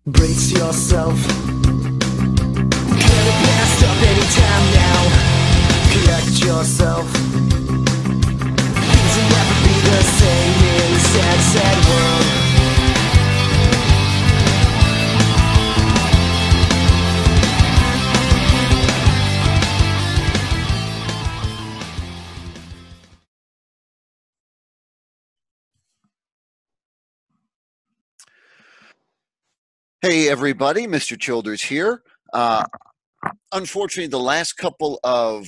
Brace yourself. Get a blast up anytime now. Collect yourself. Things will never be the same in a sad, sad world. Hey everybody, Mr. Childers here. Unfortunately, the last couple of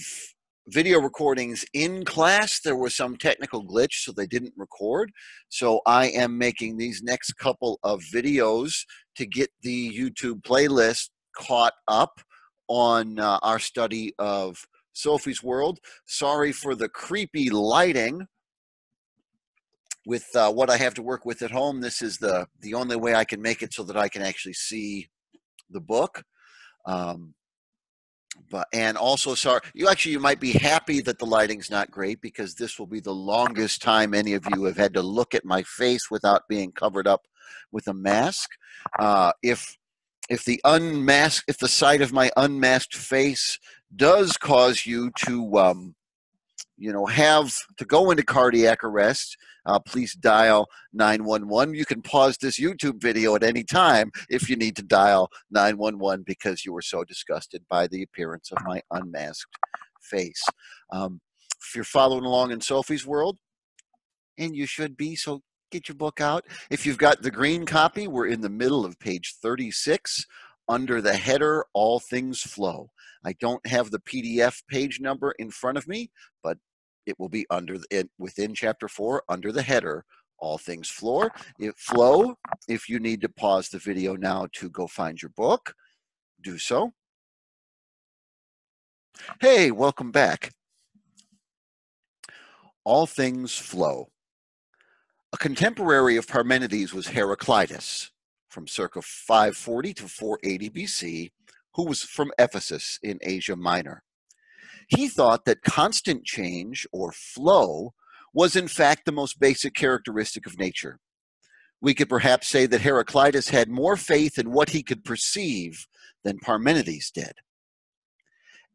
video recordings in class, there was some technical glitch, so they didn't record. So I am making these next couple of videos to get the YouTube playlist caught up on our study of Sophie's World. Sorry for the creepy lighting. With what I have to work with at home, this is the only way I can make it so that I can actually see the book. And also, sorry, you might be happy that the lighting's not great, because this will be the longest time any of you have had to look at my face without being covered up with a mask. If the sight of my unmasked face does cause you to have to go into cardiac arrest, please dial 911. You can pause this YouTube video at any time if you need to dial 911 because you were so disgusted by the appearance of my unmasked face. If you're following along in Sophie's World, and you should be, so get your book out. If you've got the green copy, we're in the middle of page 36 under the header, All Things Flow. I don't have the PDF page number in front of me, but it will be within chapter 4 under the header, All Things Flow. If you need to pause the video now to go find your book, do so. Hey, welcome back. All Things Flow. A contemporary of Parmenides was Heraclitus, from circa 540 to 480 BC, who was from Ephesus in Asia Minor. He thought that constant change, or flow, was in fact the most basic characteristic of nature. We could perhaps say that Heraclitus had more faith in what he could perceive than Parmenides did.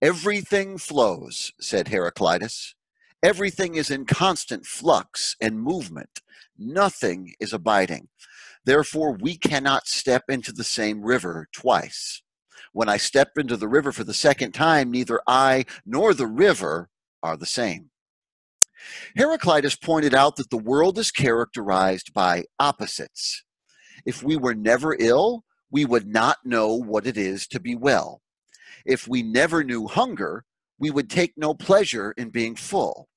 Everything flows, said Heraclitus. Everything is in constant flux and movement. Nothing is abiding. Therefore, we cannot step into the same river twice. When I step into the river for the second time, neither I nor the river are the same. Heraclitus pointed out that the world is characterized by opposites. If we were never ill, we would not know what it is to be well. If we never knew hunger, we would take no pleasure in being full.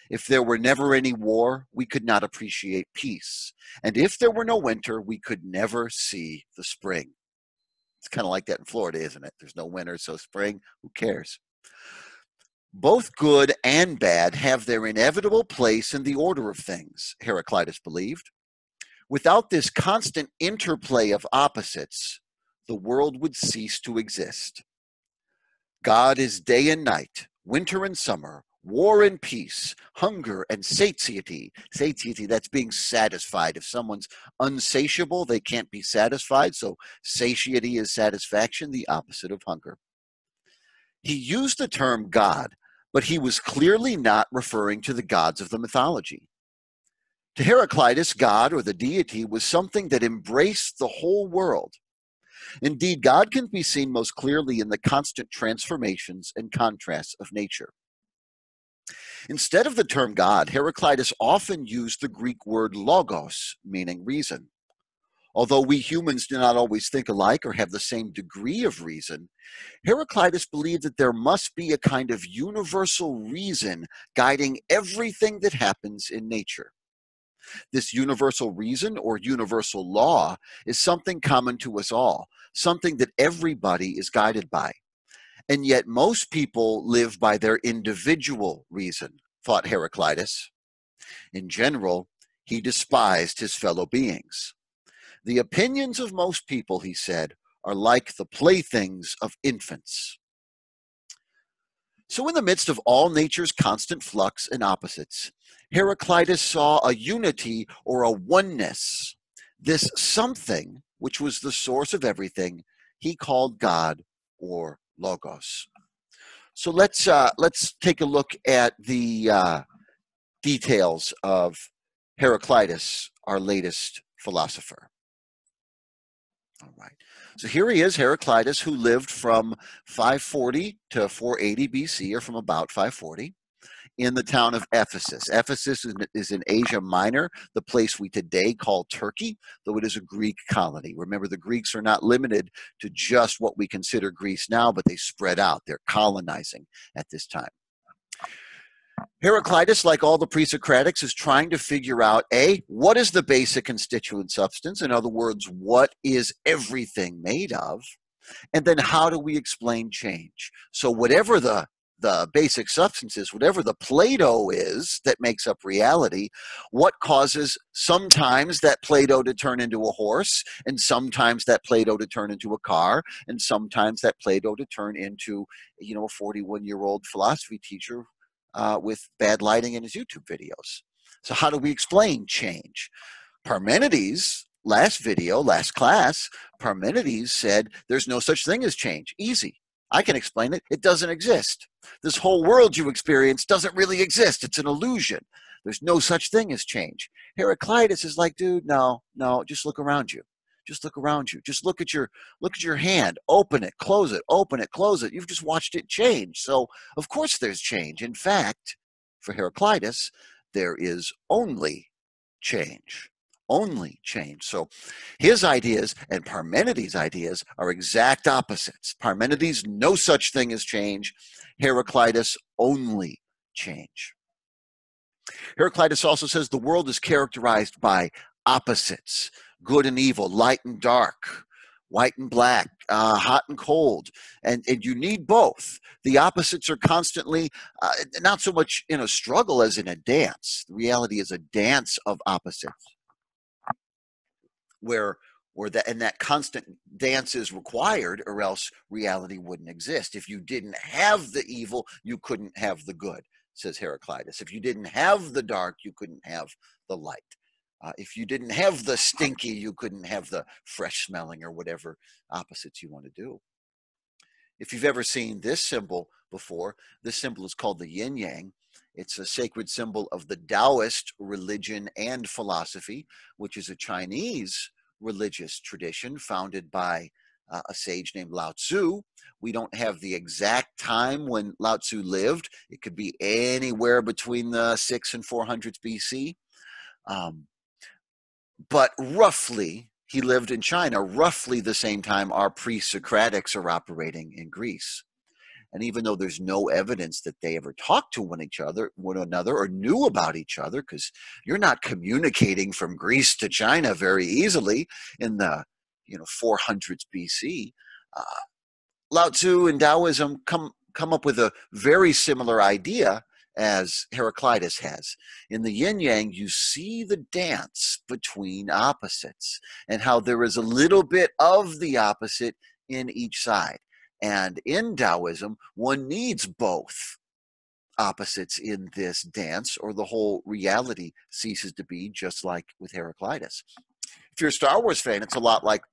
If there were never any war, we could not appreciate peace. And if there were no winter, we could never see the spring. It's kind of like that in Florida, isn't it? There's no winter, so spring, who cares? Both good and bad have their inevitable place in the order of things, Heraclitus believed. Without this constant interplay of opposites, the world would cease to exist. God is day and night, winter and summer, war and peace, hunger and satiety. Satiety, that's being satisfied. If someone's unsatiable, they can't be satisfied. So satiety is satisfaction, the opposite of hunger. He used the term God, but he was clearly not referring to the gods of the mythology. To Heraclitus, God, or the deity, was something that embraced the whole world. Indeed, God can be seen most clearly in the constant transformations and contrasts of nature. Instead of the term God, Heraclitus often used the Greek word logos, meaning reason. Although we humans do not always think alike or have the same degree of reason, Heraclitus believed that there must be a kind of universal reason guiding everything that happens in nature. This universal reason or universal law is something common to us all, something that everybody is guided by. And yet most people live by their individual reason, thought Heraclitus. In general, he despised his fellow beings. The opinions of most people, he said, are like the playthings of infants. So in the midst of all nature's constant flux and opposites, Heraclitus saw a unity or a oneness. This something which was the source of everything, he called God, or Logos. So let's take a look at the details of Heraclitus, our latest philosopher. All right. So here he is, Heraclitus, who lived from 540 to 480 BC, or from about 540, in the town of Ephesus. Ephesus is in Asia Minor, the place we today call Turkey, though it is a Greek colony. Remember, the Greeks are not limited to just what we consider Greece now, but they spread out. They're colonizing at this time. Heraclitus, like all the pre-Socratics, is trying to figure out, A, what is the basic constituent substance? In other words, what is everything made of? And then how do we explain change? So whatever the basic substance is, whatever the Play-Doh is that makes up reality, what causes sometimes that Play-Doh to turn into a horse, and sometimes that Play-Doh to turn into a car, and sometimes that Play-Doh to turn into, a 41-year-old philosophy teacher with bad lighting in his YouTube videos. So how do we explain change? Parmenides, last class, Parmenides said there's no such thing as change. Easy. I can explain it. It doesn't exist. This whole world you experience doesn't really exist. It's an illusion. There's no such thing as change. Heraclitus is like, dude, no, just look around you. Just look around you. Just look at your hand. Open it, close it, open it, close it. You've just watched it change. So of course there's change. In fact, for Heraclitus, there is only change. Only change. So his ideas and Parmenides' ideas are exact opposites. Parmenides, no such thing as change. Heraclitus, only change. Heraclitus also says the world is characterized by opposites, good and evil, light and dark, white and black, hot and cold, and you need both. The opposites are constantly not so much in a struggle as in a dance. The reality is a dance of opposites, where that constant dance is required, or else reality wouldn't exist. If you didn't have the evil, you couldn't have the good, says Heraclitus. If you didn't have the dark, you couldn't have the light. If you didn't have the stinky, you couldn't have the fresh smelling, or whatever opposites you want to do. If you've ever seen this symbol before, this symbol is called the Yin Yang. It's a sacred symbol of the Taoist religion and philosophy, which is a Chinese religious tradition founded by a sage named Lao Tzu. We don't have the exact time when Lao Tzu lived. It could be anywhere between the 600s and 400s BC. But roughly, he lived in China, roughly the same time our pre-Socratics are operating in Greece. And even though there's no evidence that they ever talked to one another, or knew about each other, because you're not communicating from Greece to China very easily in the 400s BC, Lao Tzu and Taoism come up with a very similar idea as Heraclitus has. In the Yin Yang, you see the dance between opposites, and how there is a little bit of the opposite in each side. And in Taoism, one needs both opposites in this dance, or the whole reality ceases to be, just like with Heraclitus. If you're a Star Wars fan, it's a lot like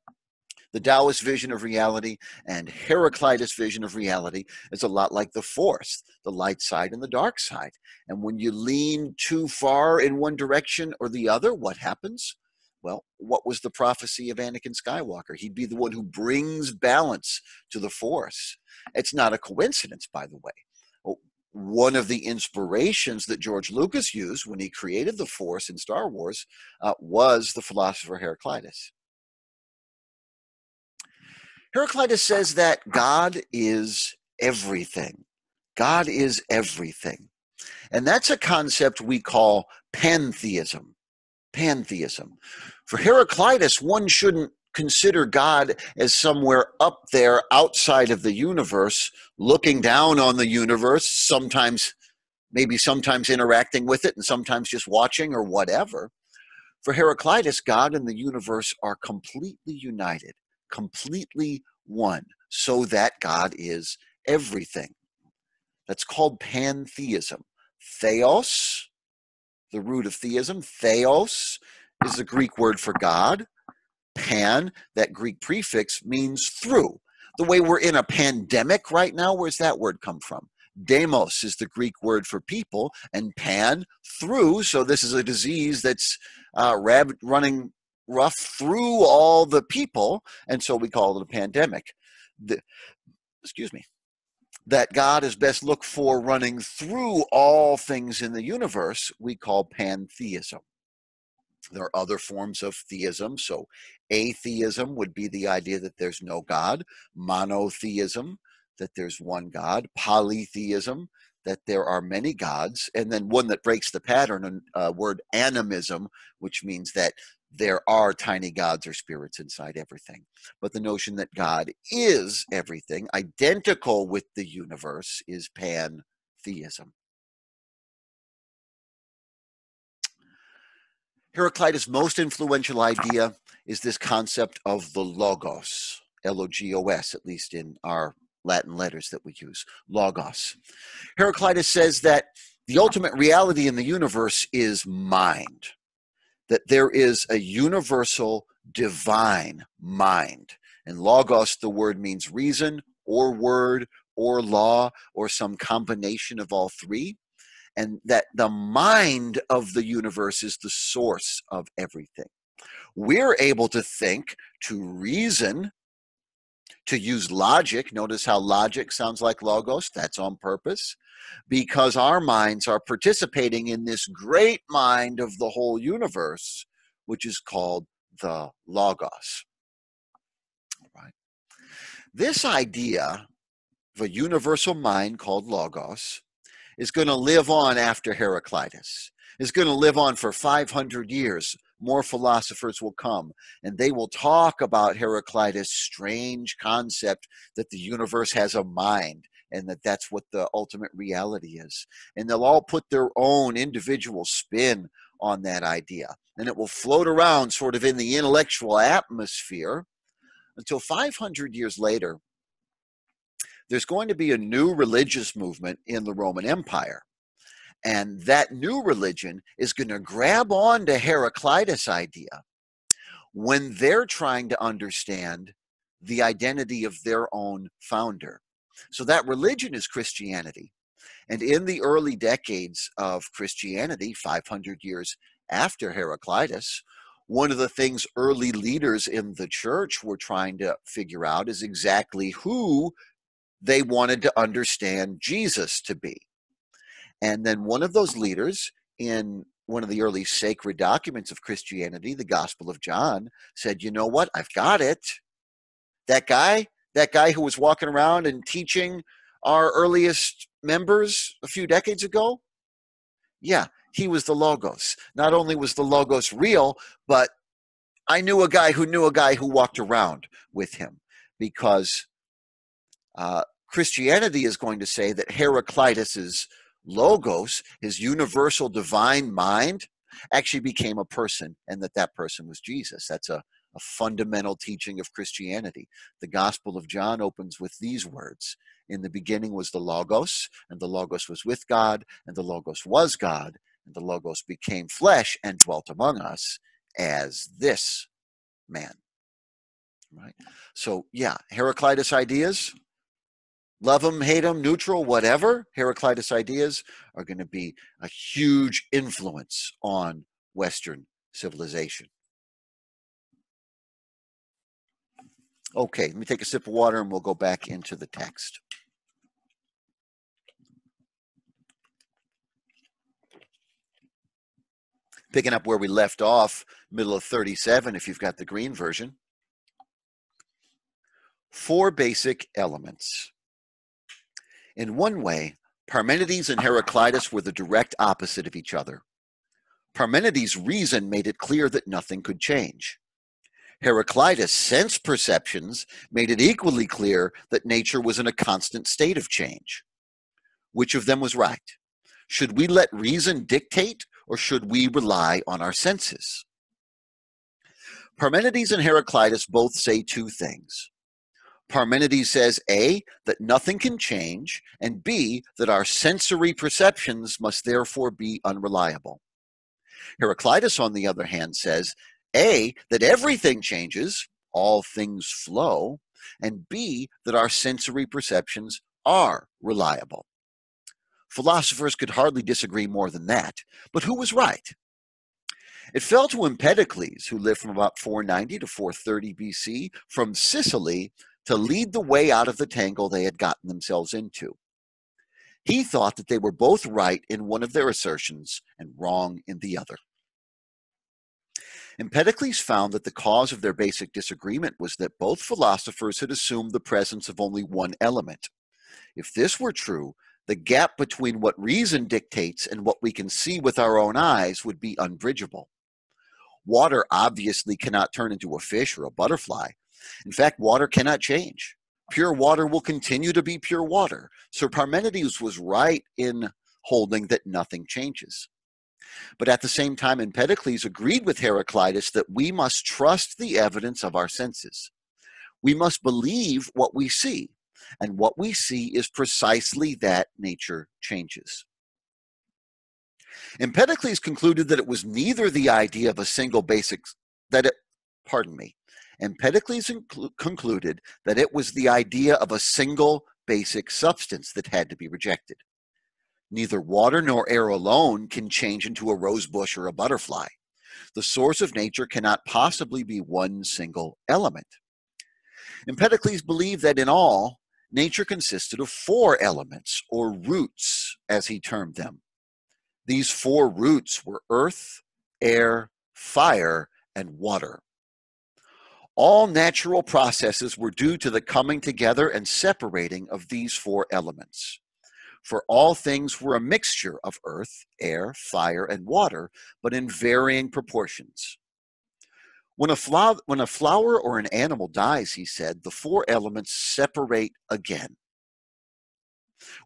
the Taoist vision of reality, and Heraclitus' vision of reality is a lot like the Force, the light side and the dark side. And when you lean too far in one direction or the other, what happens? Well, what was the prophecy of Anakin Skywalker? He'd be the one who brings balance to the Force. It's not a coincidence, by the way. One of the inspirations that George Lucas used when he created the Force in Star Wars was the philosopher Heraclitus. Heraclitus says that God is everything. God is everything. And that's a concept we call pantheism. Pantheism. For Heraclitus, one shouldn't consider God as somewhere up there outside of the universe, looking down on the universe, sometimes interacting with it, and sometimes just watching or whatever. For Heraclitus, God and the universe are completely united, completely one, so that God is everything. That's called pantheism. Theos, the root of theism, theos, is the Greek word for God. Pan, that Greek prefix, means through. The way we're in a pandemic right now, where's that word come from? Demos is the Greek word for people, and pan, through. So this is a disease that's running rough through all the people, and so we call it a pandemic. Excuse me. That God is best looked for running through all things in the universe, we call pantheism. There are other forms of theism. So atheism would be the idea that there's no God. Monotheism, that there's one God. Polytheism, that there are many gods. And then one that breaks the pattern, word animism, which means that there are tiny gods or spirits inside everything. But the notion that God is everything, identical with the universe, is pantheism. Heraclitus' most influential idea is this concept of the logos, L-O-G-O-S, at least in our Latin letters that we use, logos. Heraclitus says that the ultimate reality in the universe is mind, that there is a universal divine mind. And logos, the word means reason or word or law or some combination of all three. And that the mind of the universe is the source of everything. We're able to think, to reason, to use logic. Notice how logic sounds like logos. That's on purpose, because our minds are participating in this great mind of the whole universe, which is called the logos. Right? This idea of a universal mind called logos is going to live on after Heraclitus. Is going to live on for 500 years. More philosophers will come, and they will talk about Heraclitus' strange concept that the universe has a mind, and that that's what the ultimate reality is. And they'll all put their own individual spin on that idea. And it will float around sort of in the intellectual atmosphere until 500 years later, there's going to be a new religious movement in the Roman Empire. And that new religion is going to grab on to Heraclitus' idea when they're trying to understand the identity of their own founder. So that religion is Christianity. And in the early decades of Christianity, 500 years after Heraclitus, one of the things early leaders in the church were trying to figure out is exactly who they wanted to understand Jesus to be. And then one of those leaders in one of the early sacred documents of Christianity, the Gospel of John, said, you know what? I've got it. That guy who was walking around and teaching our earliest members a few decades ago, yeah, he was the Logos. Not only was the Logos real, but I knew a guy who walked around with him, because Christianity is going to say that Heraclitus's Logos, his universal divine mind, actually became a person, and that person was Jesus. That's a fundamental teaching of Christianity. The Gospel of John opens with these words: in the beginning was the Logos, and the Logos was with God, and the Logos was God, and the Logos became flesh and dwelt among us as this man. Right? So, yeah, Heraclitus ideas, love them, hate them, neutral, whatever, Heraclitus ideas are going to be a huge influence on Western civilization. Okay, let me take a sip of water and we'll go back into the text. Picking up where we left off, middle of 37, if you've got the green version. 4 basic elements. In one way, Parmenides and Heraclitus were the direct opposite of each other. Parmenides' reason made it clear that nothing could change. Heraclitus' sense perceptions made it equally clear that nature was in a constant state of change. Which of them was right? Should we let reason dictate, or should we rely on our senses? Parmenides and Heraclitus both say 2 things. Parmenides says, A, that nothing can change, and B, that our sensory perceptions must therefore be unreliable. Heraclitus, on the other hand, says, A, that everything changes, all things flow, and B, that our sensory perceptions are reliable. Philosophers could hardly disagree more than that, but who was right? It fell to Empedocles, who lived from about 490 to 430 BC, from Sicily, to lead the way out of the tangle they had gotten themselves into. He thought that they were both right in one of their assertions and wrong in the other. Empedocles found that the cause of their basic disagreement was that both philosophers had assumed the presence of only one element. If this were true, the gap between what reason dictates and what we can see with our own eyes would be unbridgeable. Water obviously cannot turn into a fish or a butterfly. In fact, water cannot change. Pure water will continue to be pure water. So Parmenides was right in holding that nothing changes. But at the same time, Empedocles agreed with Heraclitus that we must trust the evidence of our senses. We must believe what we see, and what we see is precisely that nature changes. Empedocles concluded that it was neither the idea of a single basic, Empedocles concluded that it was the idea of a single basic substance that had to be rejected. Neither water nor air alone can change into a rose bush or a butterfly. The source of nature cannot possibly be one single element. Empedocles believed that in all, nature consisted of four elements, or roots, as he termed them. These four roots were earth, air, fire, and water. All natural processes were due to the coming together and separating of these four elements. For all things were a mixture of earth, air, fire, and water, but in varying proportions. When a flower or an animal dies, he said, the four elements separate again.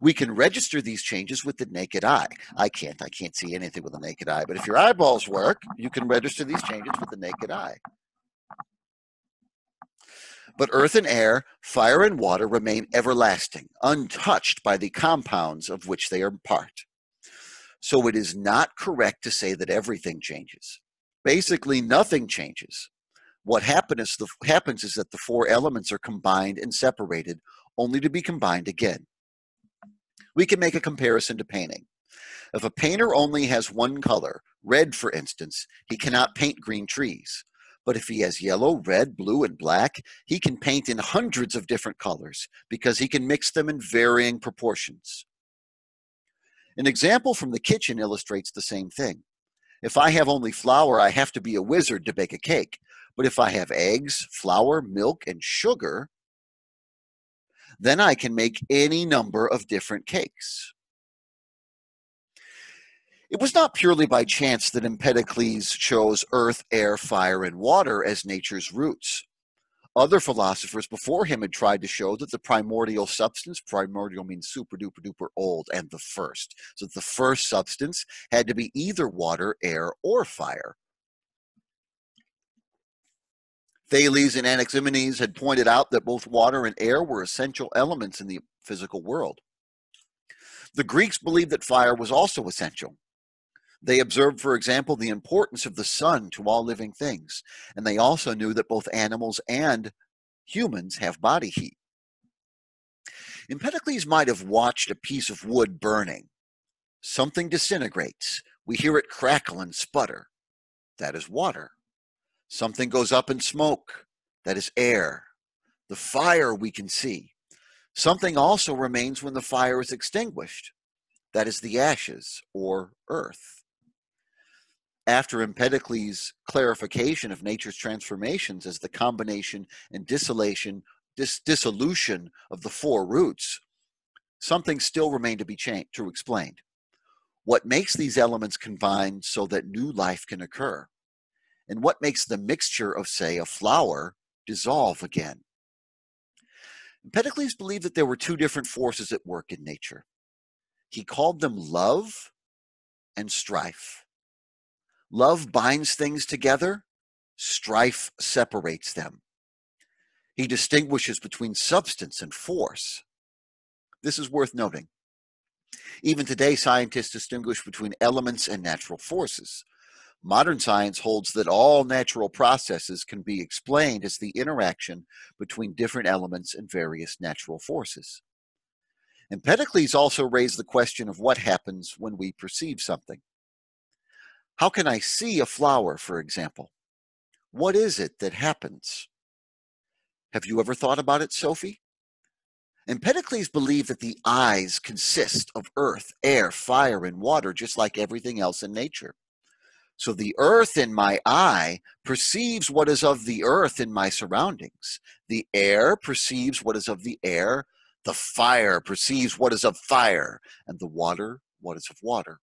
We can register these changes with the naked eye. I can't see anything with the naked eye, but if your eyeballs work, you can register these changes with the naked eye. But earth and air, fire and water remain everlasting, untouched by the compounds of which they are part. So it is not correct to say that everything changes. Basically, nothing changes. What happens is that the four elements are combined and separated, only to be combined again. We can make a comparison to painting. If a painter only has one color, red for instance, he cannot paint green trees. But if he has yellow, red, blue, and black, he can paint in hundreds of different colors because he can mix them in varying proportions. An example from the kitchen illustrates the same thing. If I have only flour, I have to be a wizard to bake a cake. But if I have eggs, flour, milk, and sugar, then I can make any number of different cakes. It was not purely by chance that Empedocles chose earth, air, fire, and water as nature's roots. Other philosophers before him had tried to show that the primordial substance, primordial means super duper duper old, and the first. So the first substance had to be either water, air, or fire. Thales and Anaxagoras had pointed out that both water and air were essential elements in the physical world. The Greeks believed that fire was also essential. They observed, for example, the importance of the sun to all living things, and they also knew that both animals and humans have body heat. Empedocles might have watched a piece of wood burning. Something disintegrates. We hear it crackle and sputter. That is water. Something goes up in smoke. That is air. The fire we can see. Something also remains when the fire is extinguished. That is the ashes, or earth. After Empedocles' clarification of nature's transformations as the combination and dissolution of the four roots, something still remained to be explained. What makes these elements combine so that new life can occur? And what makes the mixture of, say, a flower dissolve again? Empedocles believed that there were two different forces at work in nature. He called them love and strife. Love binds things together, strife separates them. He distinguishes between substance and force. This is worth noting. Even today, scientists distinguish between elements and natural forces. Modern science holds that all natural processes can be explained as the interaction between different elements and various natural forces. Empedocles also raised the question of what happens when we perceive something. How can I see a flower, for example? What is it that happens? Have you ever thought about it, Sophie? Empedocles believed that the eyes consist of earth, air, fire, and water, just like everything else in nature. So the earth in my eye perceives what is of the earth in my surroundings. The air perceives what is of the air. The fire perceives what is of fire, and the water what is of water.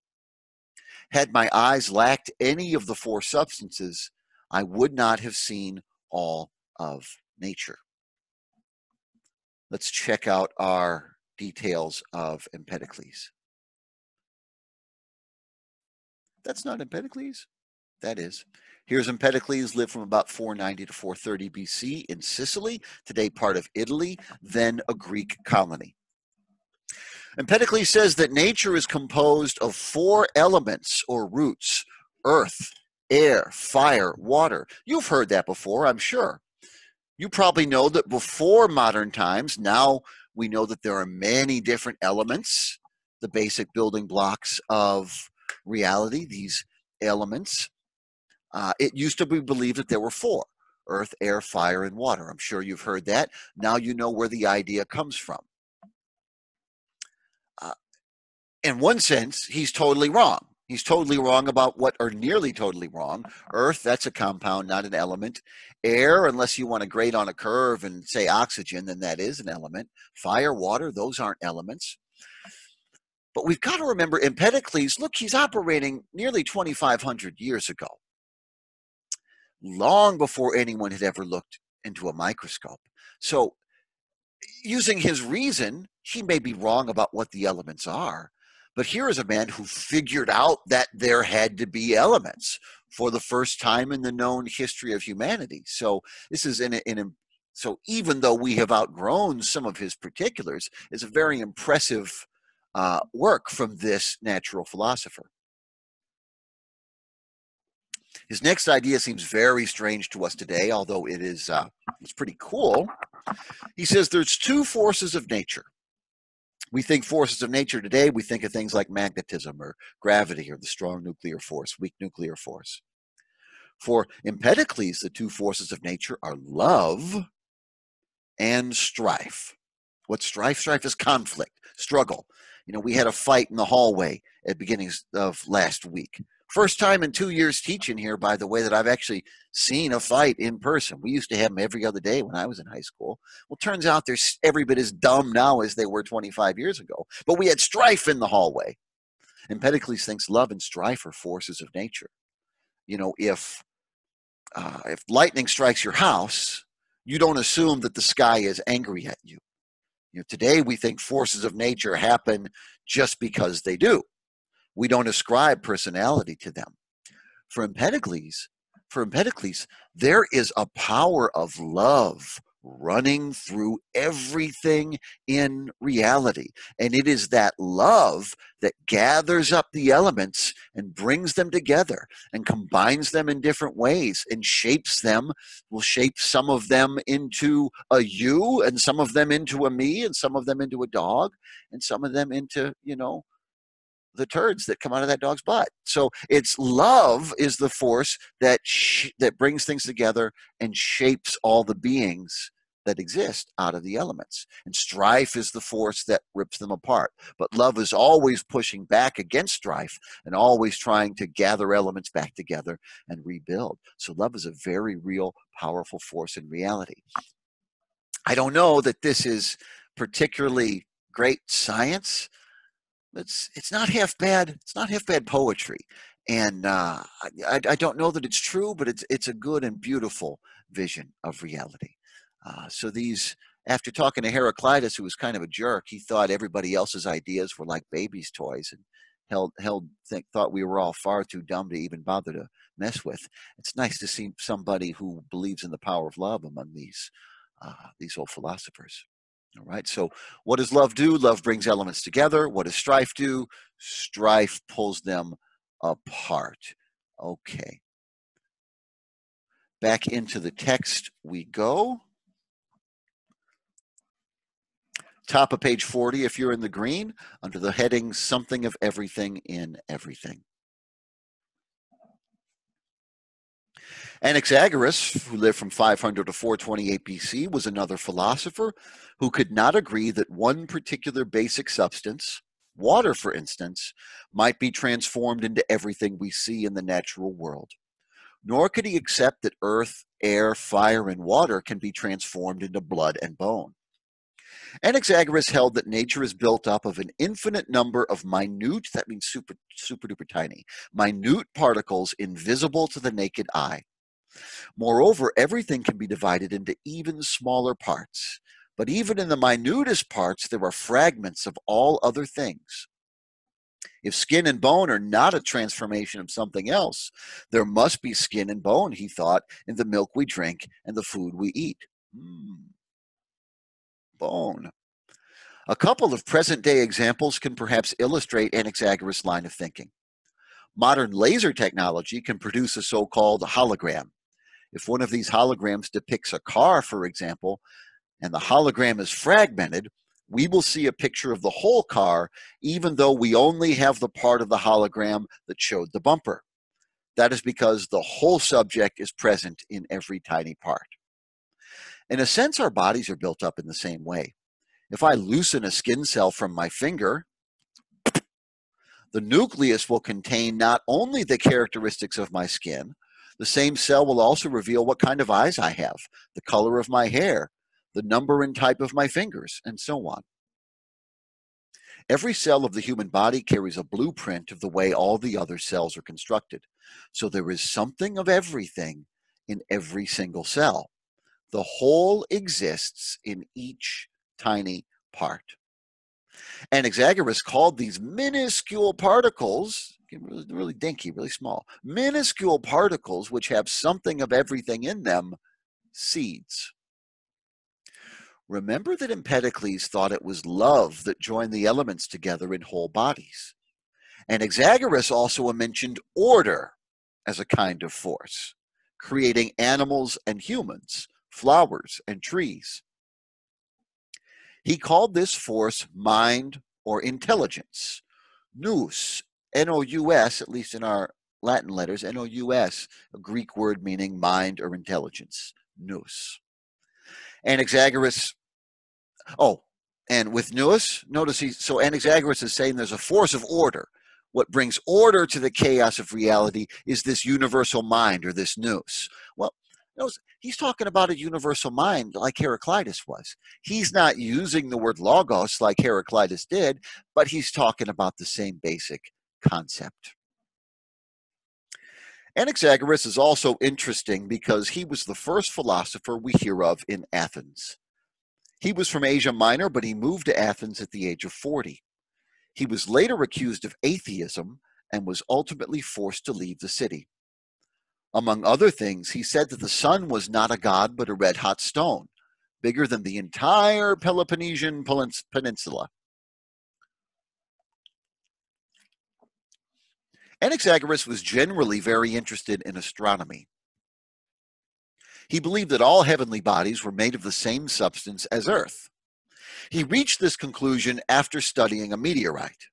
Had my eyes lacked any of the four substances, I would not have seen all of nature. Let's check out our details of Empedocles. That's not Empedocles. That is. Here's Empedocles, lived from about 490 to 430 BC in Sicily, today part of Italy, then a Greek colony. Empedocles says that nature is composed of four elements or roots: earth, air, fire, water. You've heard that before, I'm sure. You probably know that before modern times, now we know that there are many different elements, the basic building blocks of reality, these elements. It used to be believed that there were four: earth, air, fire, and water. I'm sure you've heard that. Now you know where the idea comes from. In one sense, he's totally wrong. He's totally wrong about what, or nearly totally wrong. Earth, that's a compound, not an element. Air, unless you want to grade on a curve and say oxygen, then that is an element. Fire, water, those aren't elements. But we've got to remember Empedocles, look, he's operating nearly 2,500 years ago, long before anyone had ever looked into a microscope. So using his reason, he may be wrong about what the elements are. But here is a man who figured out that there had to be elements for the first time in the known history of humanity. So this is so even though we have outgrown some of his particulars, it's a very impressive work from this natural philosopher. His next idea seems very strange to us today, although it's pretty cool. He says there's two forces of nature. We think forces of nature today, we think of things like magnetism or gravity or the strong nuclear force, weak nuclear force. For Empedocles, the two forces of nature are love and strife. What's strife? Strife is conflict, struggle. You know, we had a fight in the hallway at the beginning of last week. First time in 2 years teaching here, by the way, that I've actually seen a fight in person. We used to have them every other day when I was in high school. Well, turns out they're every bit as dumb now as they were 25 years ago. But we had strife in the hallway. Empedocles thinks love and strife are forces of nature. You know, if lightning strikes your house, you don't assume that the sky is angry at you. You know, today we think forces of nature happen just because they do. We don't ascribe personality to them. For Empedocles, there is a power of love running through everything in reality. And it is that love that gathers up the elements and brings them together and combines them in different ways and shapes them, will shape some of them into a you and some of them into a me and some of them into a dog and some of them into, you know, the turds that come out of that dog's butt. So it's love is the force that that brings things together and shapes all the beings that exist out of the elements. And strife is the force that rips them apart. But love is always pushing back against strife and always trying to gather elements back together and rebuild. So love is a very real, powerful force in reality. I don't know that this is particularly great science. It's not half bad. It's not half bad poetry, and I don't know that it's true, but it's a good and beautiful vision of reality. So these, after talking to Heraclitus, who was kind of a jerk, he thought everybody else's ideas were like babies' toys, and thought we were all far too dumb to even bother to mess with. It's nice to see somebody who believes in the power of love among these old philosophers. All right, so what does love do? Love brings elements together. What does strife do? Strife pulls them apart. Okay. Back into the text we go. Top of page 40, if you're in the green, under the heading Something of Everything in Everything. Anaxagoras, who lived from 500 to 428 BC, was another philosopher who could not agree that one particular basic substance, water for instance, might be transformed into everything we see in the natural world. Nor could he accept that earth, air, fire, and water can be transformed into blood and bone. Anaxagoras held that nature is built up of an infinite number of minute, that means super duper tiny, minute particles invisible to the naked eye. Moreover, everything can be divided into even smaller parts. But even in the minutest parts, there are fragments of all other things. If skin and bone are not a transformation of something else, there must be skin and bone, he thought, in the milk we drink and the food we eat. Bone. A couple of present-day examples can perhaps illustrate Anaxagoras' line of thinking. Modern laser technology can produce a so-called hologram. If one of these holograms depicts a car, for example, and the hologram is fragmented, we will see a picture of the whole car, even though we only have the part of the hologram that showed the bumper. That is because the whole subject is present in every tiny part. In a sense, our bodies are built up in the same way. If I loosen a skin cell from my finger, the nucleus will contain not only the characteristics of my skin, the same cell will also reveal what kind of eyes I have, the color of my hair, the number and type of my fingers, and so on. Every cell of the human body carries a blueprint of the way all the other cells are constructed. So there is something of everything in every single cell. The whole exists in each tiny part. Anaxagoras called these minuscule particles, really dinky, really small, minuscule particles which have something of everything in them, seeds. Remember that Empedocles thought it was love that joined the elements together in whole bodies. Anaxagoras also mentioned order as a kind of force, creating animals and humans, flowers and trees. He called this force mind or intelligence. Nous, N-O-U-S, at least in our Latin letters, N-O-U-S, a Greek word meaning mind or intelligence, nous. Anaxagoras, and with nous, notice so Anaxagoras is saying there's a force of order. What brings order to the chaos of reality is this universal mind or this nous. Well, he's talking about a universal mind like Heraclitus was. He's not using the word logos like Heraclitus did, but he's talking about the same basic concept. Anaxagoras is also interesting because he was the first philosopher we hear of in Athens. He was from Asia Minor, but he moved to Athens at the age of 40. He was later accused of atheism and was ultimately forced to leave the city. Among other things, he said that the sun was not a god but a red-hot stone, bigger than the entire Peloponnesian Peninsula. Anaxagoras was generally very interested in astronomy. He believed that all heavenly bodies were made of the same substance as Earth. He reached this conclusion after studying a meteorite.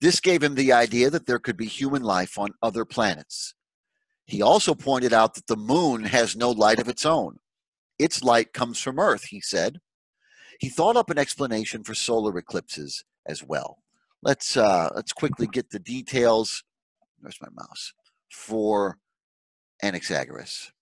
This gave him the idea that there could be human life on other planets. He also pointed out that the moon has no light of its own. Its light comes from Earth, he said. He thought up an explanation for solar eclipses as well. Let's quickly get the details. Where's my mouse? For Anaxagoras.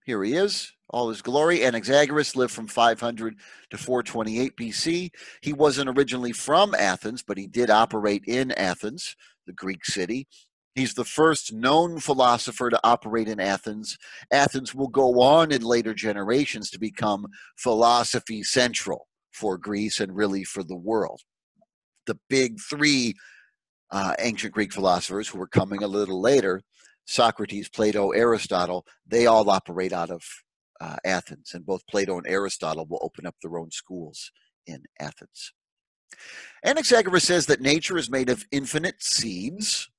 Here he is, all his glory. Anaxagoras lived from 500 to 428 BC. He wasn't originally from Athens, but he did operate in Athens, the Greek city. He's the first known philosopher to operate in Athens. Athens will go on in later generations to become philosophy central for Greece and really for the world. The big three ancient Greek philosophers who were coming a little later, Socrates, Plato, Aristotle, they all operate out of Athens, and both Plato and Aristotle will open up their own schools in Athens. Anaxagoras says that nature is made of infinite seeds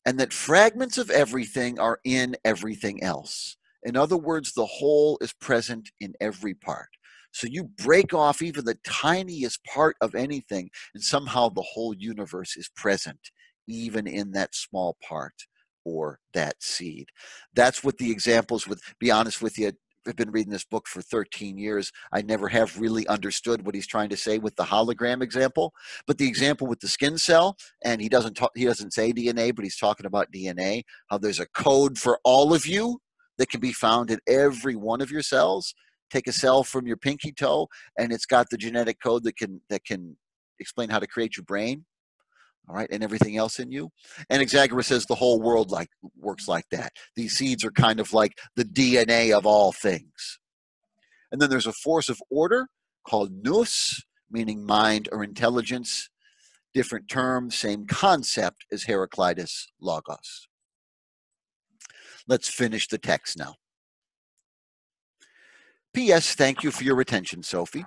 and that fragments of everything are in everything else. In other words, the whole is present in every part. So you break off even the tiniest part of anything, and somehow the whole universe is present, even in that small part or that seed. That's what the examples would be. Honest with you, I've been reading this book for 13 years. I never have really understood what he's trying to say with the hologram example, but the example with the skin cell, and he doesn't say DNA, but he's talking about DNA, how there's a code for all of you that can be found in every one of your cells. Take a cell from your pinky toe, and it's got the genetic code that can explain how to create your brain, all right, and everything else in you. And Anaxagoras says the whole world works like that. These seeds are kind of like the DNA of all things. And then there's a force of order called nous, meaning mind or intelligence. Different term, same concept as Heraclitus, logos. Let's finish the text now. P.S. Thank you for your attention, Sophie.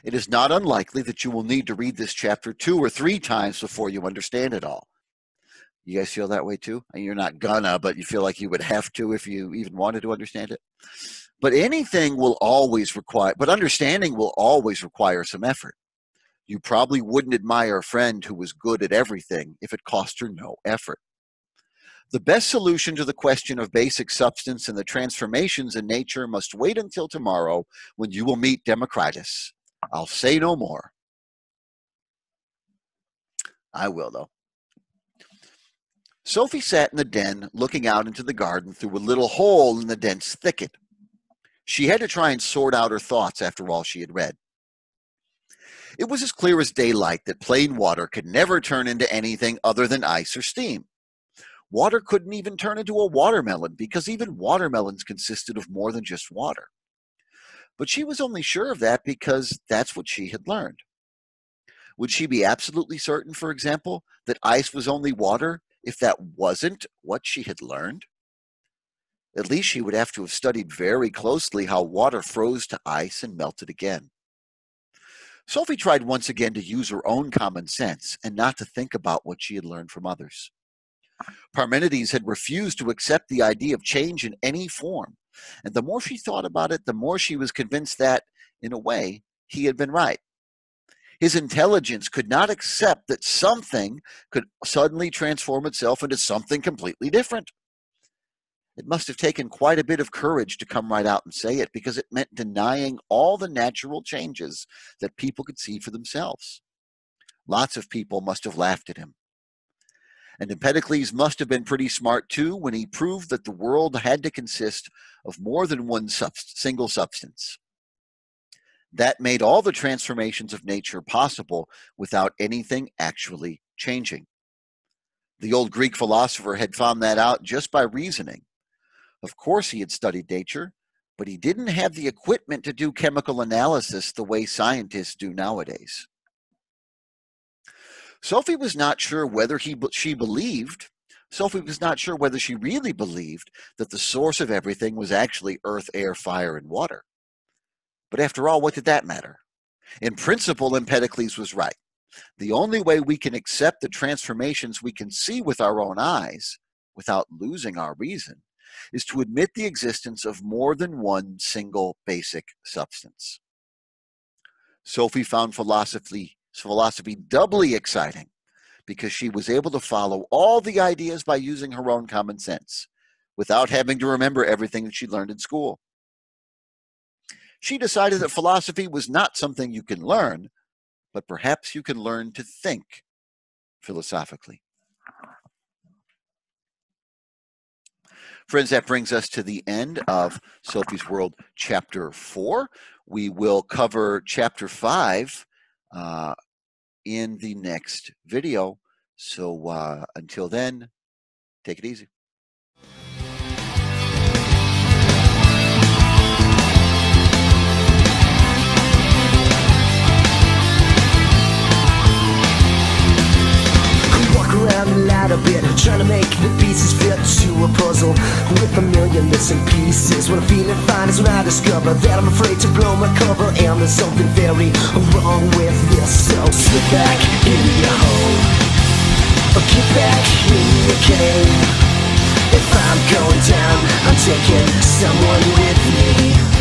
It is not unlikely that you will need to read this chapter 2 or 3 times before you understand it all. You guys feel that way too? And you're not gonna, but you feel like you would have to if you even wanted to understand it. But understanding will always require some effort. You probably wouldn't admire a friend who was good at everything if it cost her no effort. The best solution to the question of basic substance and the transformations in nature must wait until tomorrow when you will meet Democritus. I'll say no more. I will, though. Sophie sat in the den looking out into the garden through a little hole in the dense thicket. She had to try and sort out her thoughts after all she had read. It was as clear as daylight that plain water could never turn into anything other than ice or steam. Water couldn't even turn into a watermelon because even watermelons consisted of more than just water. But she was only sure of that because that's what she had learned. Would she be absolutely certain, for example, that ice was only water if that wasn't what she had learned? At least she would have to have studied very closely how water froze to ice and melted again. Sophie tried once again to use her own common sense and not to think about what she had learned from others. Parmenides had refused to accept the idea of change in any form, and the more she thought about it, the more she was convinced that, in a way, he had been right. His intelligence could not accept that something could suddenly transform itself into something completely different. It must have taken quite a bit of courage to come right out and say it, because it meant denying all the natural changes that people could see for themselves. Lots of people must have laughed at him. And Empedocles must have been pretty smart too when he proved that the world had to consist of more than one single substance. That made all the transformations of nature possible without anything actually changing. The old Greek philosopher had found that out just by reasoning. Of course he had studied nature, but he didn't have the equipment to do chemical analysis the way scientists do nowadays. Sophie was not sure whether she really believed that the source of everything was actually earth, air, fire, and water. But after all, what did that matter? In principle, Empedocles was right. The only way we can accept the transformations we can see with our own eyes, without losing our reason, is to admit the existence of more than one single basic substance. Sophie found philosophy doubly exciting because she was able to follow all the ideas by using her own common sense, without having to remember everything that she learned in school. She decided that philosophy was not something you can learn, but perhaps you can learn to think philosophically. Friends, that brings us to the end of Sophie's World, Chapter 4. We will cover Chapter 5 in the next video. So until then, take it easy. Walk around a lot a bit, trying to make the pieces fit to a puzzle with a million in bits and pieces. When I'm feeling fine is when I discover that I'm afraid to blow my cover, and there's something very wrong with this. So slip back in your hole, or get back in your cave. If I'm going down, I'm taking someone with me.